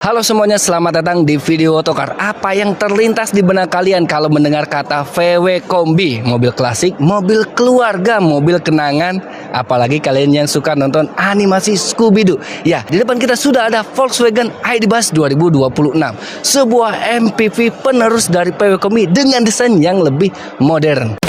Halo semuanya, selamat datang di video Otokar. Apa yang terlintas di benak kalian kalau mendengar kata VW Kombi? Mobil klasik, mobil keluarga, mobil kenangan. Apalagi kalian yang suka nonton animasi Scooby-Doo. Ya, di depan kita sudah ada Volkswagen ID Buzz 2026. Sebuah MPV penerus dari VW Kombi dengan desain yang lebih modern.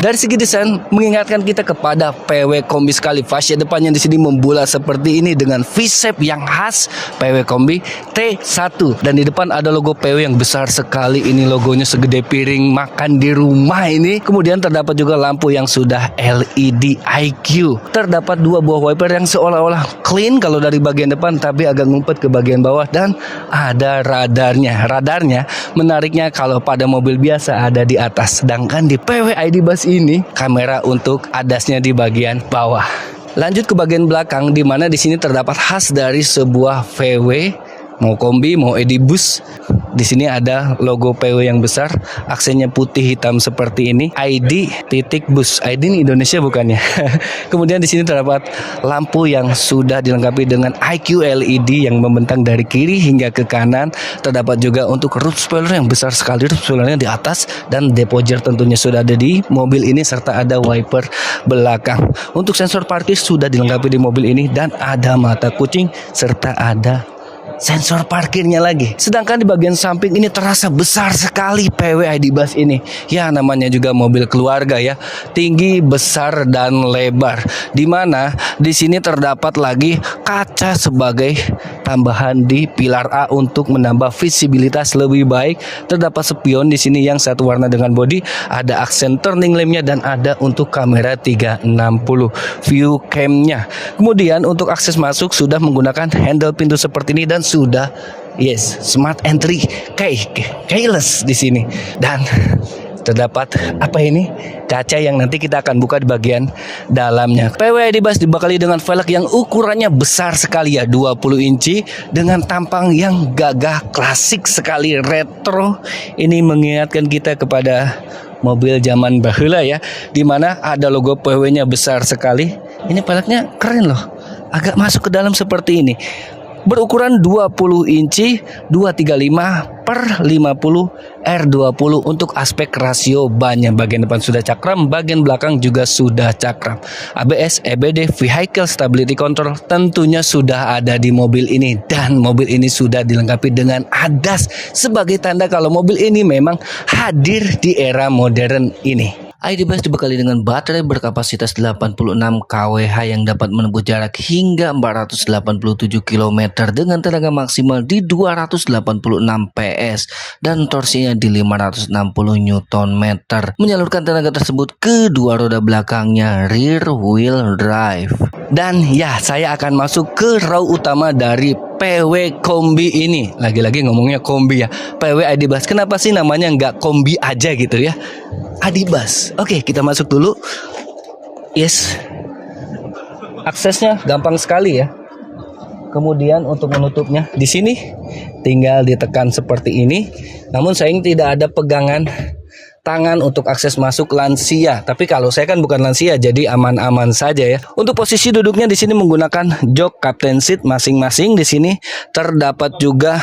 Dari segi desain mengingatkan kita kepada VW Kombi sekali. Fascia depannya di sini membulat seperti ini dengan V-shape yang khas VW Kombi T1, dan di depan ada logo VW yang besar sekali. Ini logonya segede piring makan di rumah ini. Kemudian terdapat juga lampu yang sudah LED IQ. Terdapat dua buah wiper yang seolah-olah clean kalau dari bagian depan, tapi agak ngumpet ke bagian bawah, dan ada radarnya. Radarnya menariknya kalau pada mobil biasa ada di atas, sedangkan di VW ID Buzz ini kamera untuk adasnya di bagian bawah. Lanjut ke bagian belakang, di mana di sini terdapat khas dari sebuah VW, mau Kombi mau ID Buzz. Di sini ada logo VW yang besar, aksennya putih hitam seperti ini. ID titik Buzz. ID ini Indonesia bukannya? Kemudian di sini terdapat lampu yang sudah dilengkapi dengan IQ LED yang membentang dari kiri hingga ke kanan. Terdapat juga untuk roof spoiler yang besar sekali, roof spoilernya di atas, dan depoger tentunya sudah ada di mobil ini, serta ada wiper belakang. Untuk sensor parkir sudah dilengkapi di mobil ini, dan ada mata kucing serta ada sensor parkirnya lagi. Sedangkan di bagian samping ini terasa besar sekali VW ID Buzz ini. Ya, namanya juga mobil keluarga ya. Tinggi, besar, dan lebar. Dimana di sini terdapat lagi kaca sebagai tambahan di pilar A untuk menambah visibilitas lebih baik. Terdapat spion di sini yang satu warna dengan bodi. Ada aksen turning lampnya, dan ada untuk kamera 360 view camnya. Kemudian untuk akses masuk sudah menggunakan handle pintu seperti ini, dan sudah smart entry keyless di sini. Dan terdapat apa ini? Kaca yang nanti kita akan buka di bagian dalamnya. VW ID Buzz dibekali dengan velg yang ukurannya besar sekali ya, 20 inci, dengan tampang yang gagah, klasik sekali, retro. Ini mengingatkan kita kepada mobil zaman bahula ya, dimana ada logo VW-nya besar sekali. Ini velgnya keren loh, agak masuk ke dalam seperti ini. Berukuran 20 inci 235/50 R20 untuk aspek rasio bannya. Bagian depan sudah cakram, bagian belakang juga sudah cakram. ABS, EBD, Vehicle Stability Control tentunya sudah ada di mobil ini, dan mobil ini sudah dilengkapi dengan ADAS sebagai tanda kalau mobil ini memang hadir di era modern ini. ID Buzz dibekali dengan baterai berkapasitas 86 kWh yang dapat menempuh jarak hingga 487 km dengan tenaga maksimal di 286 PS dan torsinya di 560 Nm. Menyalurkan tenaga tersebut ke dua roda belakangnya, rear wheel drive. Dan ya, saya akan masuk ke row utama dari VW Kombi ini. Lagi-lagi ngomongnya Kombi ya, VW ID Buzz. Kenapa sih namanya nggak Kombi aja gitu ya? ID Buzz. Oke, kita masuk dulu. Yes. Aksesnya gampang sekali ya. Kemudian untuk menutupnya di sini tinggal ditekan seperti ini. Namun sayang tidak ada pegangan tangan untuk akses masuk lansia. Tapi kalau saya kan bukan lansia, jadi aman-aman saja ya. Untuk posisi duduknya di sini menggunakan jok captain seat masing-masing. Di sini terdapat juga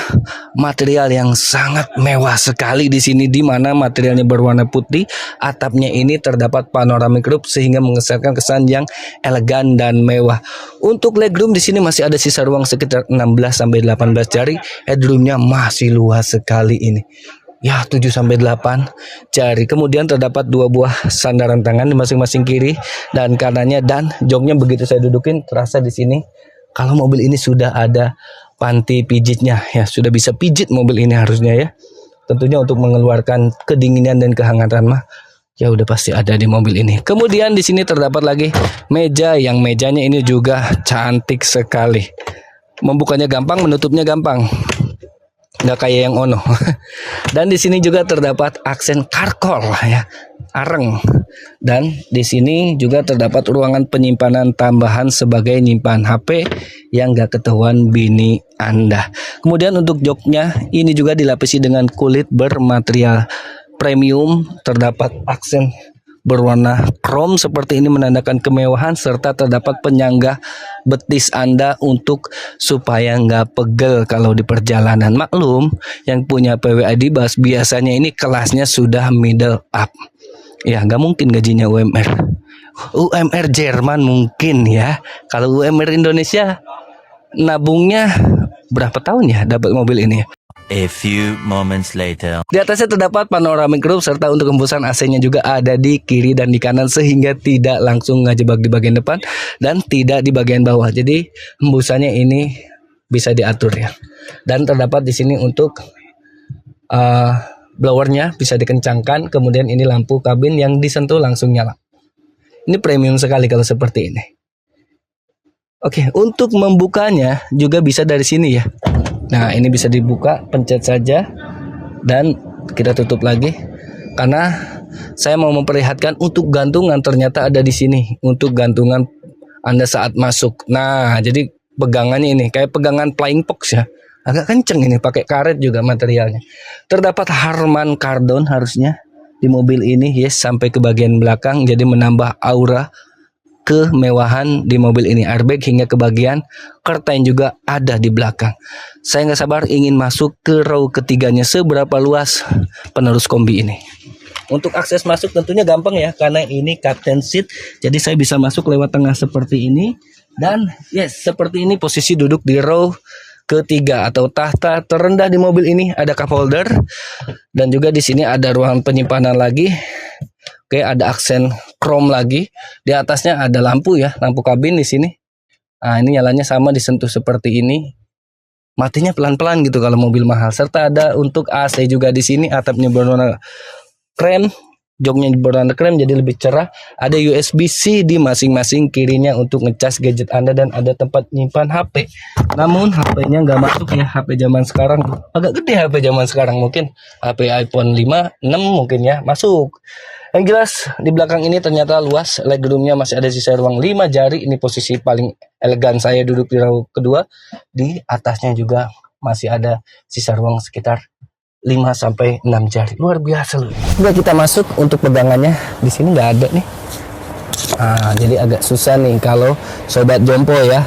material yang sangat mewah sekali di sini, di mana materialnya berwarna putih. Atapnya ini terdapat panoramic roof sehingga mengesankan kesan yang elegan dan mewah. Untuk legroom di sini masih ada sisa ruang sekitar 16 sampai 18 jari. Headroomnya masih luas sekali ini. Ya, 7 sampai 8 jari. Kemudian terdapat dua buah sandaran tangan di masing-masing kiri dan kanannya, dan joknya begitu saya dudukin terasa di sini kalau mobil ini sudah ada panti pijitnya ya, sudah bisa pijit mobil ini harusnya ya. Tentunya untuk mengeluarkan kedinginan dan kehangatan mah ya udah pasti ada di mobil ini. Kemudian di sini terdapat lagi meja, yang mejanya ini juga cantik sekali. Membukanya gampang, menutupnya gampang. nggak kayak yang Ono. Dan di sini juga terdapat aksen carcoal ya, areng. Dan di sini juga terdapat ruangan penyimpanan tambahan sebagai nyimpan HP yang nggak ketahuan bini Anda. Kemudian untuk joknya ini juga dilapisi dengan kulit bermaterial premium, terdapat aksen berwarna krom seperti ini menandakan kemewahan, serta terdapat penyangga betis Anda untuk supaya nggak pegel kalau di perjalanan. Maklum yang punya PWID Bus biasanya ini kelasnya sudah middle up. Ya nggak mungkin gajinya UMR. UMR Jerman mungkin ya. Kalau UMR Indonesia nabungnya berapa tahun ya dapat mobil ini? A few moments later. Di atasnya terdapat panoramic roof serta untuk hembusan AC-nya juga ada di kiri dan di kanan sehingga tidak langsung ngejebak di bagian depan dan tidak di bagian bawah. Jadi hembusannya ini bisa diatur ya. Dan terdapat di sini untuk blowernya bisa dikencangkan. Kemudian ini lampu kabin yang disentuh langsung nyala. Ini premium sekali kalau seperti ini. Oke, untuk membukanya juga bisa dari sini ya. Nah, ini bisa dibuka, pencet saja dan kita tutup lagi karena saya mau memperlihatkan untuk gantungan ternyata ada di sini untuk gantungan Anda saat masuk. Nah, jadi pegangannya ini kayak pegangan flying fox ya. Agak kenceng ini, pakai karet juga materialnya. Terdapat Harman Kardon harusnya di mobil ini, yes, sampai ke bagian belakang jadi menambah aura kemewahan di mobil ini. Airbag hingga ke bagian curtain juga ada di belakang. Saya nggak sabar ingin masuk ke row ketiganya. Seberapa luas penerus kombi ini. Untuk akses masuk tentunya gampang ya, karena ini captain seat. Jadi saya bisa masuk lewat tengah seperti ini. Dan yes, seperti ini posisi duduk di row ketiga atau tahta terendah di mobil ini. Ada cup holder dan juga di sini ada ruang penyimpanan lagi. Oke, ada aksen chrome lagi. Di atasnya ada lampu ya, lampu kabin di sini. Nah, ini nyalanya sama disentuh seperti ini. Matinya pelan-pelan gitu kalau mobil mahal. Serta ada untuk AC juga di sini, atapnya berwarna krem, joknya berwarna krem jadi lebih cerah. Ada USB-C di masing-masing kirinya untuk ngecas gadget Anda dan ada tempat nyimpan HP. Namun HP-nya nggak masuk ya, HP zaman sekarang. Agak gede HP zaman sekarang, mungkin HP iPhone 5, 6 mungkin ya, masuk. Yang jelas di belakang ini ternyata luas, legroomnya masih ada sisa ruang 5 jari. Ini posisi paling elegan saya duduk di row kedua. Di atasnya juga masih ada sisa ruang sekitar 5 sampai 6 jari. Luar biasa loh. Udah kita masuk untuk pegangannya. Di sini nggak ada nih. Jadi agak susah nih kalau sobat jompo ya.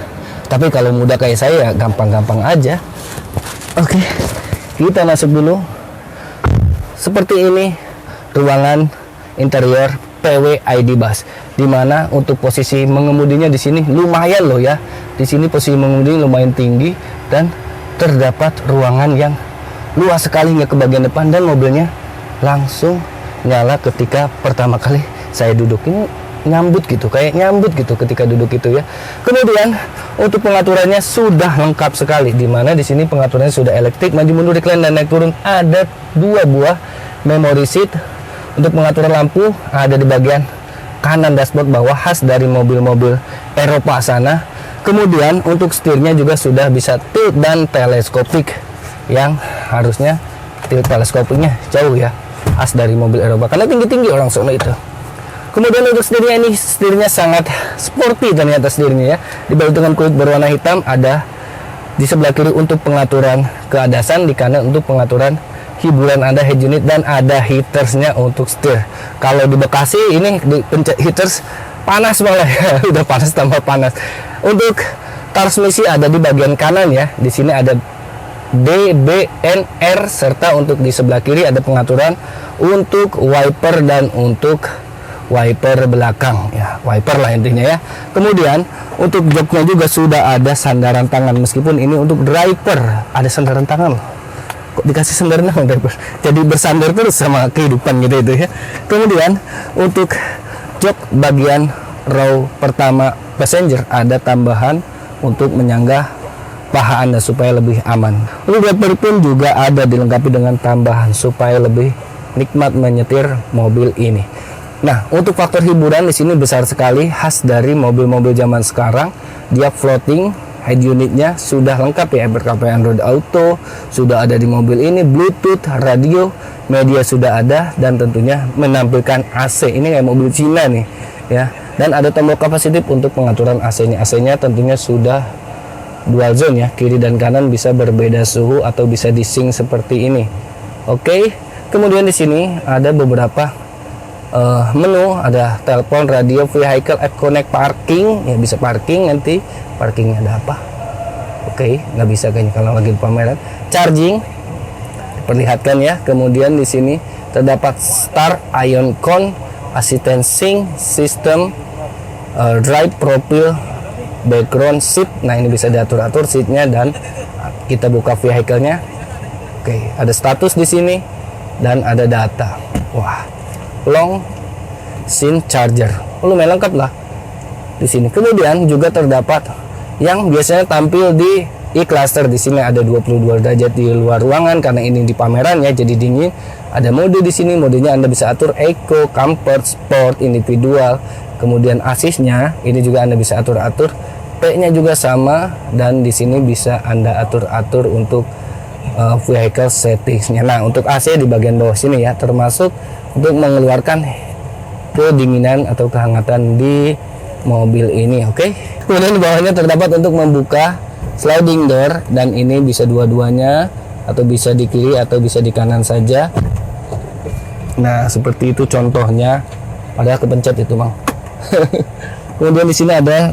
Tapi kalau muda kayak saya gampang-gampang aja. Oke, kita masuk dulu. Seperti ini ruangan interior PWID Bus, dimana untuk posisi mengemudinya di sini lumayan loh ya. Di sini posisi mengemudi lumayan tinggi dan terdapat ruangan yang luas sekali hingga ke bagian depan dan mobilnya langsung nyala ketika pertama kali saya duduk. Ini nyambut gitu, kayak nyambut gitu ketika duduk itu ya. Kemudian untuk pengaturannya sudah lengkap sekali, dimana di sini pengaturannya sudah elektrik, maju mundur, recline dan naik turun. Ada 2 buah memory seat. Untuk pengaturan lampu ada di bagian kanan dashboard bawah, khas dari mobil-mobil Eropa sana. Kemudian untuk setirnya juga sudah bisa tilt dan teleskopik, yang harusnya tilt teleskopiknya jauh ya, khas dari mobil Eropa karena tinggi-tinggi orang sono itu. Kemudian untuk setirnya ini, setirnya sangat sporty ternyata setirnya ya. Dibalut dengan kulit berwarna hitam, ada di sebelah kiri untuk pengaturan keadasan, di kanan untuk pengaturan hiburan Anda, head unit, dan ada heatersnya untuk setir. Kalau di Bekasi ini di pencet heaters panas malah ya, udah panas tambah panas. Untuk transmisi ada di bagian kanan ya. Di sini ada DBNR, serta untuk di sebelah kiri ada pengaturan untuk wiper dan untuk wiper belakang ya, wiper lah intinya ya. Kemudian untuk joknya juga sudah ada sandaran tangan, meskipun ini untuk driver ada sandaran tangan loh. Kok dikasih sandaran tangan driver? Jadi bersandar terus sama kehidupan gitu itu ya. Kemudian untuk jok bagian row pertama passenger ada tambahan untuk menyanggah paha Anda supaya lebih aman. Untuk wiper pun juga ada dilengkapi dengan tambahan supaya lebih nikmat menyetir mobil ini. Nah, untuk faktor hiburan di sini besar sekali, khas dari mobil-mobil zaman sekarang. Dia floating Head unitnya sudah lengkap ya, berkapal Android Auto, sudah ada di mobil ini, Bluetooth, radio, media sudah ada, dan tentunya menampilkan AC. Ini kayak mobil Cina nih ya. Dan ada tombol kapasitif untuk pengaturan AC-nya. AC-nya tentunya sudah dual zone ya, kiri dan kanan bisa berbeda suhu atau bisa di-sync seperti ini. Oke, kemudian di sini ada beberapa menu, ada telepon, radio, vehicle, app connect, parking ya, bisa parking. Nanti parkingnya ada apa? Oke, nggak bisa kayaknya kalau lagi di pameran. Charging diperlihatkan ya. Kemudian di sini terdapat start, ion con, assistant sync, system, drive, profile, background, seat. Nah, ini bisa diatur-atur seatnya, dan kita buka vehicle-nya. Oke, ada status di sini dan ada data. Wah, long SIM charger, lumayan lengkap lah di sini. Kemudian juga terdapat yang biasanya tampil di e-cluster. Di sini ada 22 derajat di luar ruangan karena ini di pameran ya, jadi dingin. Ada mode di sini, modenya Anda bisa atur eco, comfort, sport, individual. Kemudian asisnya ini juga Anda bisa atur-atur. P-nya juga sama, dan di sini bisa Anda atur-atur untuk vehicle settingsnya. Nah, untuk AC di bagian bawah sini ya, termasuk untuk mengeluarkan kedinginan atau kehangatan di mobil ini. Oke. Kemudian di bawahnya terdapat untuk membuka sliding door, dan ini bisa dua-duanya, atau bisa di kiri atau bisa di kanan saja. Nah, seperti itu contohnya. Padahal kepencet itu, Bang. Kemudian di sini ada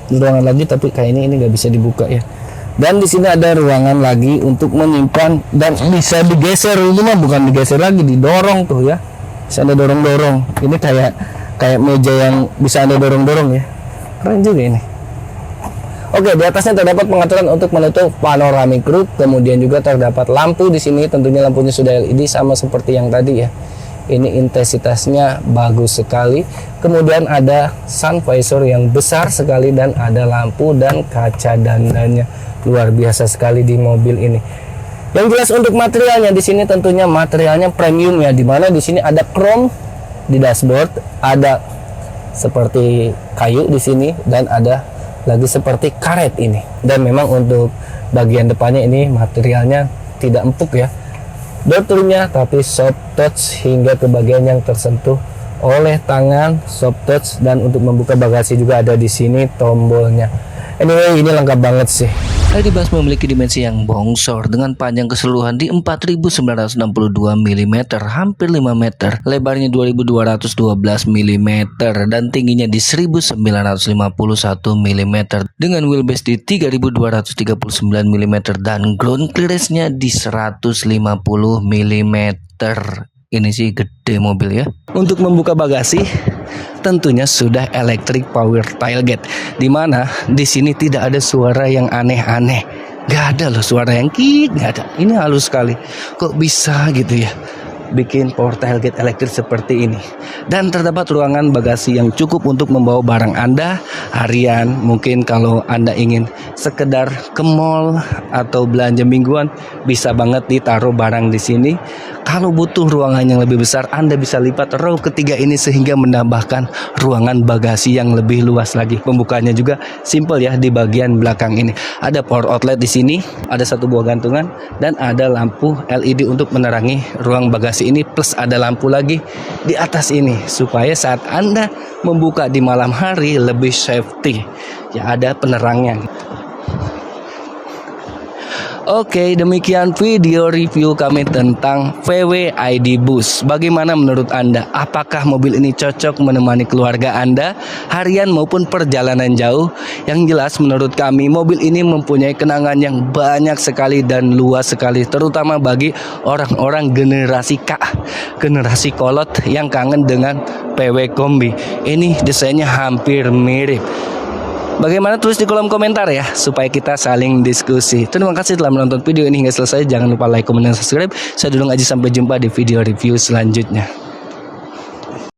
ruangan lagi, tapi kayaknya ini nggak bisa dibuka ya. Dan di sini ada ruangan lagi untuk menyimpan, dan bisa digeser. Ini mah bukan digeser lagi, didorong tuh ya. Bisa Anda dorong-dorong. Ini kayak meja yang bisa Anda dorong-dorong ya. Keren juga ini. Oke, di atasnya terdapat pengaturan untuk menutup panoramic roof. Kemudian juga terdapat lampu di sini. Tentunya lampunya sudah LED sama seperti yang tadi ya. Ini intensitasnya bagus sekali. Kemudian ada sun visor yang besar sekali, dan ada lampu dan kaca dandannya. Luar biasa sekali di mobil ini. Yang jelas untuk materialnya di sini tentunya materialnya premium ya, dimana di sini ada chrome di dashboard, ada seperti kayu di sini, dan ada lagi seperti karet ini. Dan memang untuk bagian depannya ini materialnya tidak empuk ya, door trimnya, tapi soft touch hingga ke bagian yang tersentuh oleh tangan, soft touch. Dan untuk membuka bagasi juga ada di sini tombolnya. Anyway, ini lengkap banget sih. ID.Buzz memiliki dimensi yang bongsor dengan panjang keseluruhan di 4.962 mm, hampir 5 meter, lebarnya 2.212 mm, dan tingginya di 1.951 mm, dengan wheelbase di 3.239 mm, dan ground clearance-nya di 150 mm. Ini sih gede mobil ya. Untuk membuka bagasi tentunya sudah electric power tailgate, dimana di sini tidak ada suara yang aneh-aneh. Gak ada loh suara yang kik, gak ada. Ini halus sekali. Kok bisa gitu ya bikin power tailgate elektrik seperti ini. Dan terdapat ruangan bagasi yang cukup untuk membawa barang Anda harian. Mungkin kalau Anda ingin sekedar ke mall atau belanja mingguan, bisa banget ditaruh barang di sini. Kalau butuh ruangan yang lebih besar, Anda bisa lipat row ketiga ini sehingga menambahkan ruangan bagasi yang lebih luas lagi. Pembukanya juga simple ya, di bagian belakang ini. Ada power outlet di sini, ada satu buah gantungan, dan ada lampu LED untuk menerangi ruang bagasi ini, plus ada lampu lagi di atas ini supaya saat Anda membuka di malam hari lebih safety. Ya, ada penerangnya. Oke, demikian video review kami tentang VW ID.Buzz. Bagaimana menurut Anda? Apakah mobil ini cocok menemani keluarga Anda harian maupun perjalanan jauh? Yang jelas menurut kami mobil ini mempunyai kenangan yang banyak sekali dan luas sekali, terutama bagi orang-orang generasi K, generasi kolot yang kangen dengan PW Kombi. Ini desainnya hampir mirip. Bagaimana, tulis di kolom komentar ya, supaya kita saling diskusi. Terima kasih telah menonton video ini hingga selesai. Jangan lupa like, komen, dan subscribe. Saya Dudung Aji, sampai jumpa di video review selanjutnya.